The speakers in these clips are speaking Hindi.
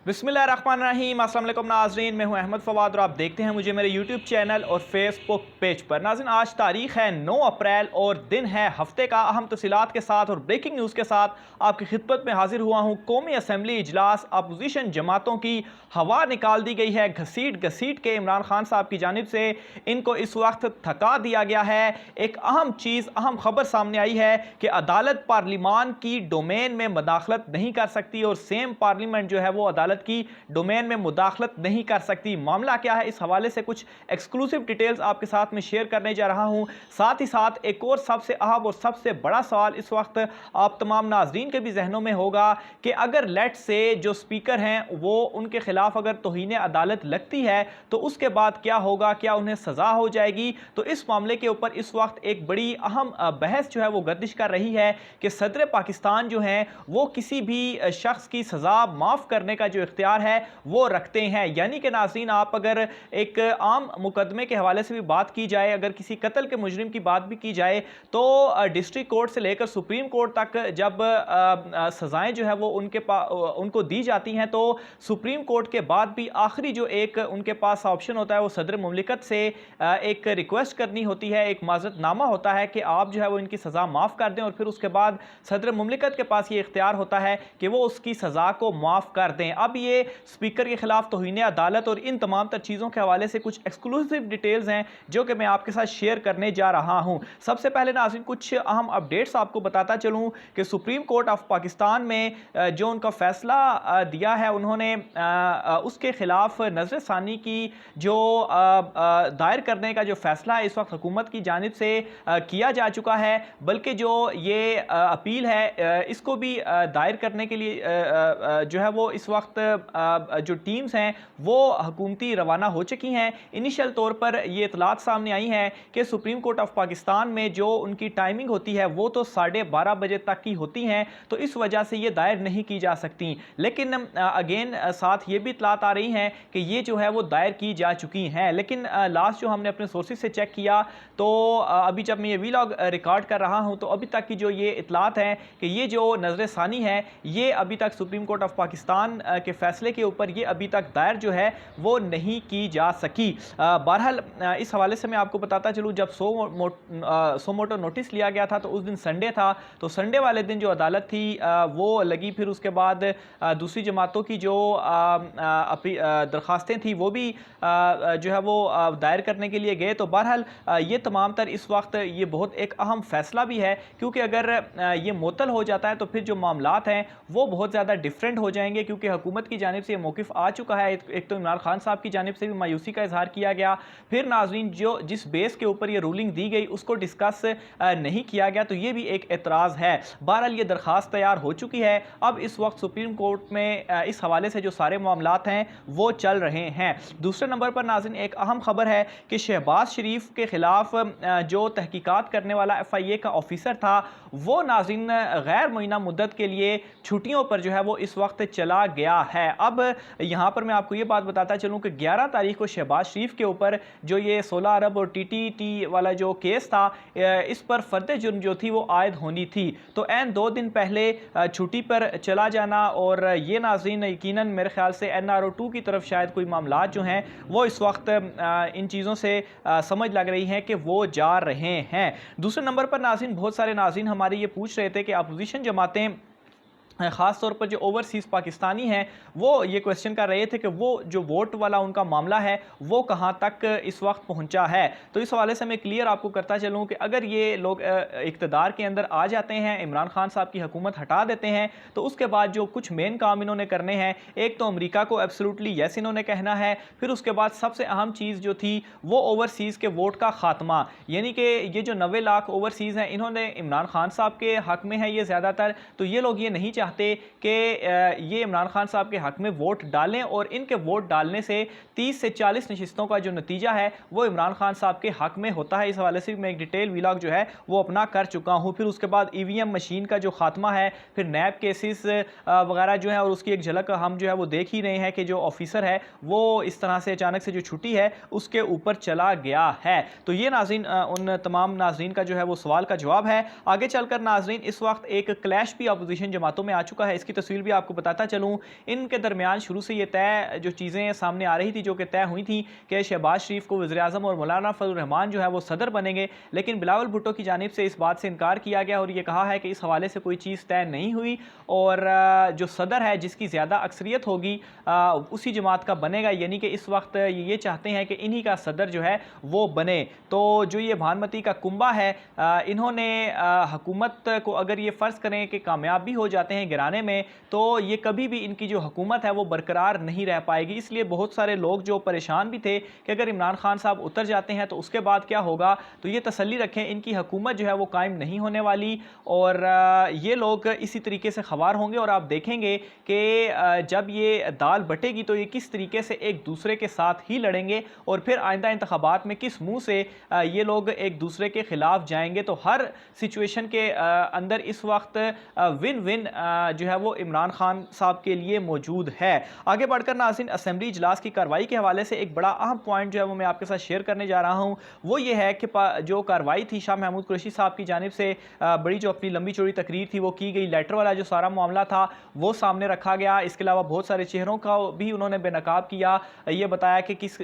बिस्मिल्लाहिर्रहमानिर्रहीम। अस्सलाम वालेकुम नाज़रीन, मैं हूं अहमद फ़वाद और आप देखते हैं मुझे मेरे यूट्यूब चैनल और फेसबुक पेज पर। नाज़रीन, आज तारीख़ है 9 अप्रैल और दिन है हफ्ते का। अहम तफ़सीलात के साथ और ब्रेकिंग न्यूज़ के साथ आपकी खिदमत में हाजिर हुआ हूं। कौमी असम्बली इजलास अपोजिशन जमातों की हवा निकाल दी गई है। घसीट घसीट के इमरान खान साहब की जानिब से इनको इस वक्त थका दिया गया है। एक अहम चीज़, अहम खबर सामने आई है कि अदालत पार्लिमान की डोमेन में मुदाखलत नहीं कर सकती और सेम पार्लियामेंट जो है वो अदालत की डोमेन में मुदाखलत नहीं कर सकती। मामला क्या है, इस हवाले से कुछ एक्सक्लूसिव डिटेल्स आपके साथ में शेयर करने जा रहा हूं। साथ ही साथ एक और सबसे अहम और सबसे बड़ा सवाल इस वक्त आप तमाम नाजरीन के भी जहनों में होगा कि अगर लेट से जो स्पीकर हैं वो उनके खिलाफ अगर तौहीन अदालत लगती है तो उसके बाद क्या होगा, क्या उन्हें सजा हो जाएगी। तो इस मामले के ऊपर इस वक्त एक बड़ी अहम बहस जो है वो गर्दिश कर रही है कि सदर पाकिस्तान जो हैं वो किसी भी शख्स की सजा माफ करने का जो इख्तियार है वो रखते हैं। यानी कि नाज़रीन, आप अगर एक आम मुकदमे के हवाले से भी बात की जाए, अगर किसी कत्ल के मुजरिम की बात भी की जाए तो डिस्ट्रिक्ट कोर्ट से लेकर सुप्रीम कोर्ट तक जब सजाएं जो है वो उनको दी जाती हैं तो सुप्रीम कोर्ट के बाद भी आखिरी जो एक उनके पास ऑप्शन होता है वो सदर मुमलिकत से एक रिक्वेस्ट करनी होती है, एक माजरतनामा होता है कि आप जो है वो इनकी सज़ा माफ़ कर दें और फिर उसके बाद सदर मुमलिकत के पास ये इख्तियार होता है कि वो उसकी सज़ा को माफ़ कर दें। अब ये स्पीकर के खिलाफ तौहीन अदालत और इन तमाम तर चीज़ों के हवाले से कुछ एक्सक्लूसिव डिटेल्स हैं जो कि मैं आपके साथ शेयर करने जा रहा हूं। सबसे पहले नाज़रीन कुछ अहम अपडेट्स आपको बताता चलूं कि सुप्रीम कोर्ट ऑफ पाकिस्तान में जो उनका फैसला दिया है, उन्होंने उसके खिलाफ नज़रसानी की जो दायर करने का जो फैसला है इस वक्त हुकूमत की जानिब से किया जा चुका है। बल्कि जो ये अपील है इसको भी दायर करने के लिए जो है वो इस वक्त जो टीम्स हैं वो हुकूमती रवाना हो चुकी हैं। इनिशियल तौर पर ये इतलात सामने आई हैं कि सुप्रीम कोर्ट ऑफ पाकिस्तान में जो उनकी टाइमिंग होती है वो तो 12:30 बजे तक की होती हैं, तो इस वजह से ये दायर नहीं की जा सकती। लेकिन अगेन साथ ये भी इतलात आ रही हैं कि ये जो है वो दायर की जा चुकी हैं। लेकिन लास्ट जो हमने अपने सोर्सेज से चेक किया तो अभी जब मैं ये वीलॉग रिकॉर्ड कर रहा हूँ तो अभी तक की जो ये इतलात हैं कि ये जो नज़रसानी है ये अभी तक सुप्रीम कोर्ट ऑफ पाकिस्तान के फैसले के ऊपर ये अभी तक दायर जो है वो नहीं की जा सकी। बहरहाल इस हवाले से मैं आपको बताता चलूँ, जब सो मोटो नोटिस लिया गया था तो उस दिन संडे था, तो संडे वाले दिन जो अदालत थी वो लगी। फिर उसके बाद दूसरी जमातों की जो दरख्वास्तें थी वो भी जो है वो दायर करने के लिए गए। तो बहरहाल ये तमाम तर इस वक्त ये बहुत एक अहम फैसला भी है, क्योंकि अगर ये मुअत्तल हो जाता है तो फिर जो मामलात हैं वो बहुत ज़्यादा डिफरेंट हो जाएंगे, क्योंकि हुकूमत की जानिब से ये मौक़िफ़ आ चुका है। एक तो इमरान खान साहब की जानिब से भी मायूसी का इजहार किया गया, फिर नाज़रीन जो जिस बेस के ऊपर ये रूलिंग दी गई उसको डिस्कस नहीं किया गया, तो ये भी एक एतराज़ है। बहरहाल ये दरख्वास्त तैयार हो चुकी है। अब इस वक्त सुप्रीम कोर्ट में इस हवाले से जो सारे मामलात हैं वो चल रहे हैं। दूसरे नंबर पर नाज़रीन एक अहम खबर है कि शहबाज शरीफ के खिलाफ जो तहकीकात करने वाला FIA का ऑफिसर था वो नाज़रीन गैर मुअय्यना मुद्दत के लिए छुट्टियों पर जो है वो इस वक्त चला गया है। अब यहाँ पर मैं आपको ये बात बताता चलूँ कि 11 तारीख को शहबाज शरीफ के ऊपर जो ये 16 अरब और TTT वाला जो केस था इस पर फर्द जुर्म जो थी वो आयद होनी थी, तो ऐन 2 दिन पहले छुट्टी पर चला जाना और ये नाज़रीन यकीनन मेरे ख्याल से NRO 2 की तरफ शायद कोई मामलात जो हैं वो इस वक्त इन चीज़ों से समझ लग रही है कि वो जा रहे हैं। दूसरे नंबर पर नाज़रीन बहुत सारे नाज़रीन हमारे ये पूछ रहे थे कि अपोजिशन जमातें ख़ास तौर पर जो ओवरसीज़ पाकिस्तानी हैं वो ये क्वेश्चन कर रहे थे कि वो जो वोट वाला उनका मामला है वो कहाँ तक इस वक्त पहुँचा है। तो इस हवाले से मैं क्लियर आपको करता चलूँ कि अगर ये लोग इक़्तिदार के अंदर आ जाते हैं, इमरान खान साहब की हुकूमत हटा देते हैं, तो उसके बाद जो कुछ मेन काम इन्होंने करने हैं, एक तो अमेरिका को एब्सोल्युटली यस इन्होंने कहना है, फिर उसके बाद सबसे अहम चीज़ जो थी वो ओवरसीज़ के वोट का ख़ात्मा, यानी कि ये जो 90 लाख ओवरसीज़ हैं इन्होंने इमरान खान साहब के हक़ में है ये ज़्यादातर, तो ये लोग ये नहीं चाहते कि ये इमरान खान साहब के हक में वोट डालें और इनके वोट डालने से 30 से 40 नशिस्तों का जो नतीजा है वो इमरान खान साहब के हक में होता है। इस हवाले से मैं एक डिटेल व्लॉग जो है वो अपना कर चुका हूँ। फिर उसके बाद EVM मशीन का जो खात्मा है, फिर नैब केसेस वगैरह जो है, और उसकी एक झलक हम जो है वो देख ही रहे हैं कि जो ऑफिसर है वो इस तरह से अचानक से जो छुट्टी है उसके ऊपर चला गया है। तो ये नाज़रीन उन तमाम नाज़रीन का जो है वो सवाल का जवाब है। आगे चलकर नाज़रीन इस वक्त एक क्लैश भी अपोजिशन जमातों में में आ चुका है। इसकी तस्वीर भी आपको बताता चलूँ, इनके दरमियान शुरू से ये तय जो चीज़ें सामने आ रही थी, जो कि तय हुई थी कि शहबाज शरीफ को वज़ीर-ए-आज़म और मौलाना फजल रहमान जो है वो सदर बनेंगे, लेकिन बिलावल भुट्टो की जानिब से इस बात से इनकार किया गया और ये कहा है कि इस हवाले से कोई चीज़ तय नहीं हुई और जो सदर है जिसकी ज़्यादा अक्सरियत होगी उसी जमात का बनेगा, यानी कि इस वक्त ये चाहते हैं कि इन्हीं का सदर जो है वो बने। तो जो ये भानुमती का कुंबा है, इन्होंने हुकूमत को अगर ये फ़र्ज़ करें कि कामयाब भी हो जाते हैं गिराने में, तो ये कभी भी इनकी जो हुकूमत है वो बरकरार नहीं रह पाएगी। इसलिए बहुत सारे लोग जो परेशान भी थे कि अगर इमरान खान साहब उतर जाते हैं तो उसके बाद क्या होगा, तो ये तसल्ली रखें इनकी हुकूमत जो है वो कायम नहीं होने वाली और ये लोग इसी तरीके से ख़वार होंगे और आप देखेंगे कि जब ये दाल बटेगी तो ये किस तरीके से एक दूसरे के साथ ही लड़ेंगे और फिर आइंदा इंतखाबात में किस मुंह से ये लोग एक दूसरे के खिलाफ जाएंगे। तो हर सिचुएशन के अंदर इस वक्त विन विन जो है वो इमरान खान साहब के लिए मौजूद है। आगे बढ़कर नाज़रीन, असेंबली इजलास की कार्रवाई के हवाले से एक बड़ा अहम पॉइंट जो है वो मैं आपके साथ शेयर करने जा रहा हूँ। वो ये है कि जो कार्रवाई थी शाह महमूद कुरैशी साहब की जानिब से, बड़ी जो अपनी लंबी चौड़ी तकरीर थी वो की गई, लेटर वाला जो सारा मामला था वो सामने रखा गया। इसके अलावा बहुत सारे चेहरों का भी उन्होंने बेनकाब किया, ये बताया कि किस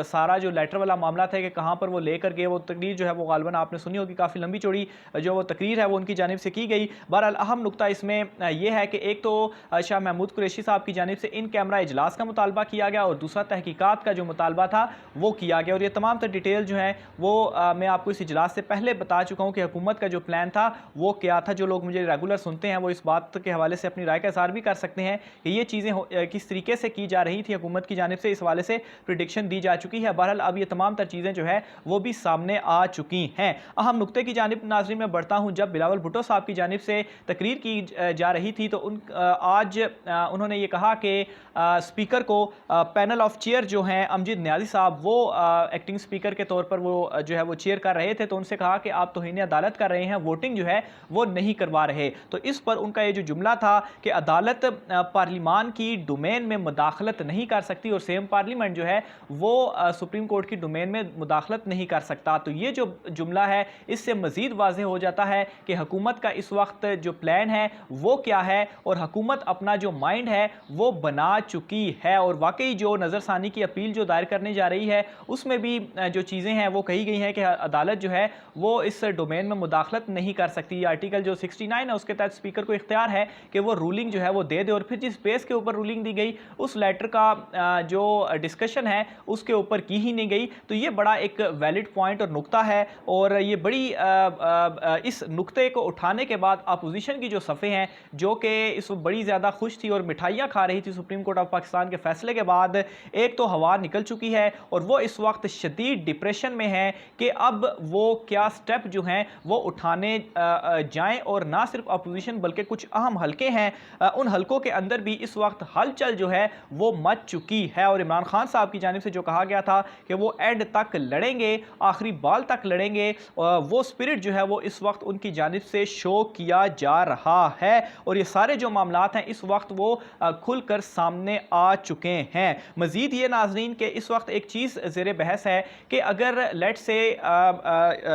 सारा जो लेटर वाला मामला था कि कहाँ पर वो लेकर गए। वो तकरीर जो है वो गालबन आपने सुनी होगी, काफ़ी लंबी चौड़ी जो वो तकरीर है वो उनकी जानिब से की गई। बहरहाल अहम नुकता इसमें यह है कि एक तो शाह महमूद कुरैशी साहब की जानिब से इन कैमरा इजलास का मुतालबा किया गया और दूसरा तहकीकात का जो मुतालबा था वो किया गया और ये तमाम तर डिटेल जो है वो मैं आपको इस इजलास से पहले बता चुका हूँ कि हुकूमत का जो प्लान था वो क्या था। जो लोग मुझे रेगुलर सुनते हैं वो इस बात के हवाले से अपनी राय का इज़हार भी कर सकते हैं कि ये चीज़ें किस तरीके से की जा रही थी हुकूमत की जानिब से, इस हवाले से प्रिडिक्शन दी जा चुकी है। बहरहाल अब ये तमाम तर चीज़ें जो है वो भी सामने आ चुकी हैं। अहम नुकते की जानिब नाज़रीन में बढ़ता हूँ, जब बिलावल भुट्टो साहब की जानिब से तकरीर की जा रही थी तो आज उन्होंने ये कहा कि स्पीकर को पैनल ऑफ चेयर जो हैं अमजद न्याजी साहब वो एक्टिंग स्पीकर के तौर पर वो जो है वो चेयर कर रहे थे, तो उनसे कहा कि आप तौहीन अदालत कर रहे हैं, वोटिंग जो है वो नहीं करवा रहे। तो इस पर उनका ये जो जुमला था कि अदालत पार्लिमान की डोमेन में मुदाखलत नहीं कर सकती और सेम पार्लियामेंट जो है वो सुप्रीम कोर्ट की डोमेन में मुदाखलत नहीं कर सकता। तो ये जो जुमला है इससे मज़ीद वाज़ेह हो जाता है कि हुकूमत का इस वक्त जो प्लान है वो क्या है और हुकूमत अपना जो माइंड है वो बना चुकी है। और वाकई जो नज़रसानी की अपील जो दायर करने जा रही है उसमें भी जो चीज़ें हैं वो कही गई हैं कि अदालत जो है वो इस डोमेन में मुदाखलत नहीं कर सकती। आर्टिकल जो 69 है उसके तहत स्पीकर को इख्तियार है कि वो रूलिंग जो है वो दे दे और फिर जिस बेस के ऊपर रूलिंग दी गई उस लेटर का जो डिस्कशन है उसके ऊपर की ही नहीं गई। तो ये बड़ा एक वैलिड पॉइंट और नुकता है और ये बड़ी इस नुक्ते को उठाने के बाद अपोजिशन की जो सफ़े हैं जो कि इस बड़ी ज़्यादा खुश थी और मिठाइयाँ खा रही थी सुप्रीम कोर्ट ऑफ पाकिस्तान के फैसले के बाद, एक तो हवा निकल चुकी है और वो इस वक्त शदीद डिप्रेशन में है कि अब वो क्या स्टेप जो हैं वो उठाने जाएं। और ना सिर्फ अपोजिशन बल्कि कुछ अहम हलके हैं उन हलकों के अंदर भी इस वक्त हलचल जो है वो मच चुकी है। और इमरान खान साहब की जानिब से जो कहा गया था कि वो एंड तक लड़ेंगे, आखिरी बाल तक लड़ेंगे, वो स्पिरिट जो है वो इस वक्त उनकी जानिब से शो किया जा रहा है और ये सारे जो मामलात हैं इस वक्त वो खुलकर सामने आ चुके हैं। मज़ीद ये नाज़रीन के इस वक्त एक चीज़ ज़ेरे बहस है कि अगर लेट से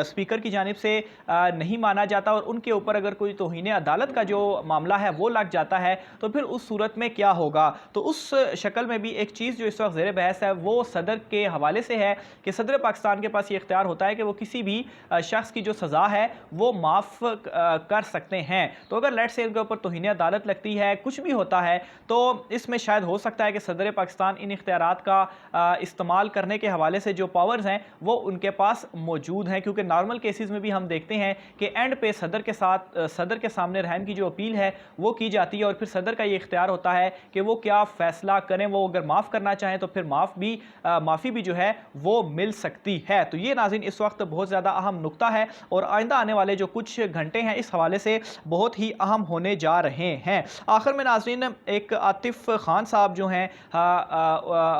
स्पीकर की जानिब से नहीं माना जाता और उनके ऊपर अगर कोई तौहीन अदालत का जो मामला है वो लग जाता है तो फिर उस सूरत में क्या होगा। तो उस शक्ल में भी एक चीज़ जो इस वक्त ज़ेरे बहस है वो सदर के हवाले से है कि सदर पाकिस्तान के पास ये इख्तियार होता है कि वो किसी भी शख्स की जो सज़ा है वो माफ़ कर सकते हैं। तो अगर लेट से इनके ऊपर तौहीन अदालत लगती है, कुछ भी होता है, तो इसमें शायद हो सकता है कि सदर पाकिस्तान इन इख्तियारात का इस्तेमाल करने के हवाले से जो पावर्स हैं वो उनके पास मौजूद हैं। क्योंकि नॉर्मल केसेस में भी हम देखते हैं कि एंड पे सदर के सामने रहम की जो अपील है वो की जाती है और फिर सदर का ये इख्तियार होता है कि वो क्या फ़ैसला करें। वो अगर माफ़ करना चाहें तो फिर माफ़ी भी जो है वो मिल सकती है। तो ये नाज़रीन इस वक्त बहुत ज़्यादा अहम नुकता है और आइंदा आने वाले जो कुछ घंटे हैं इस हवाले से बहुत ही अहम होने जा रहे हैं। आखिर में नाज़रीन एक आतिफ खान साहब जो हैं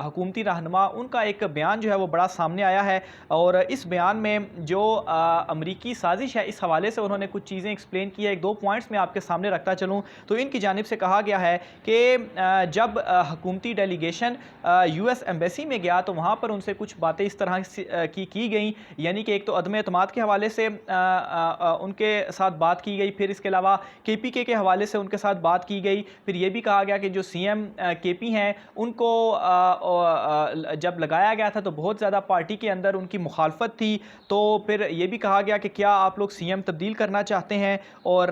हुकूमती रहनुमा, उनका एक बयान जो है वो बड़ा सामने आया है और इस बयान में जो अमरीकी साजिश है इस हवाले से उन्होंने कुछ चीज़ें एक्सप्लेन की है। एक दो पॉइंट्स में आपके सामने रखता चलूँ तो इनकी जानिब से कहा गया है कि जब हुकूमती डेलीगेशन US एम्बेसी में गया तो वहाँ पर उनसे कुछ बातें इस तरह की गई, यानी कि एक तो अदम एतमाद के हवाले से उनके साथ बात की गई, फिर इसके अलावा KPK के हवाले हवाले से उनके साथ बात की गई। फिर ये भी कहा गया कि जो CM KP हैं उनको जब लगाया गया था तो बहुत ज़्यादा पार्टी के अंदर उनकी मुखालफत थी। तो फिर ये भी कहा गया कि क्या आप लोग CM तब्दील करना चाहते हैं, और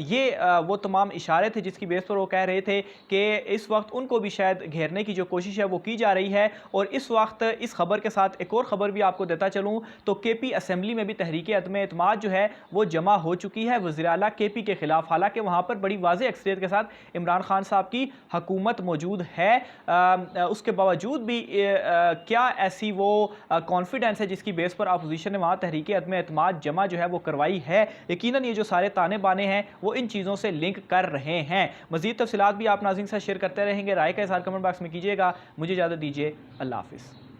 ये वो तमाम इशारे थे जिसकी बेस पर वो कह रहे थे कि इस वक्त उनको भी शायद घेरने की जो कोशिश है वो की जा रही है। और इस वक्त इस खबर के साथ एक और ख़बर भी आपको देता चलूँ तो KP असम्बली में भी तहरीक अदम एतमाद जो है वो जमा हो चुकी है वज़ीर आला KP के ख़िलाफ़। हालांकि वहाँ पर बड़ी वाज़ेह अक्सरियत के साथ इमरान खान साहब की हुकूमत मौजूद है, उसके बावजूद भी क्या ऐसी वो कॉन्फिडेंस है जिसकी बेस पर अपोजिशन ने वहाँ तहरीक अदम एतमाद जमा जो है वो करवाई है। यकीनन ये जो सारे ताने बाने हैं वो इन चीज़ों से लिंक कर रहे हैं। मज़ीद तफसीलात भी आप नाज़रीन के साथ शेयर करते रहेंगे। राय का इज़हार कमेंट बॉक्स में कीजिएगा। मुझे इजाज़त दीजिए। अल्लाह हाफ़िज़।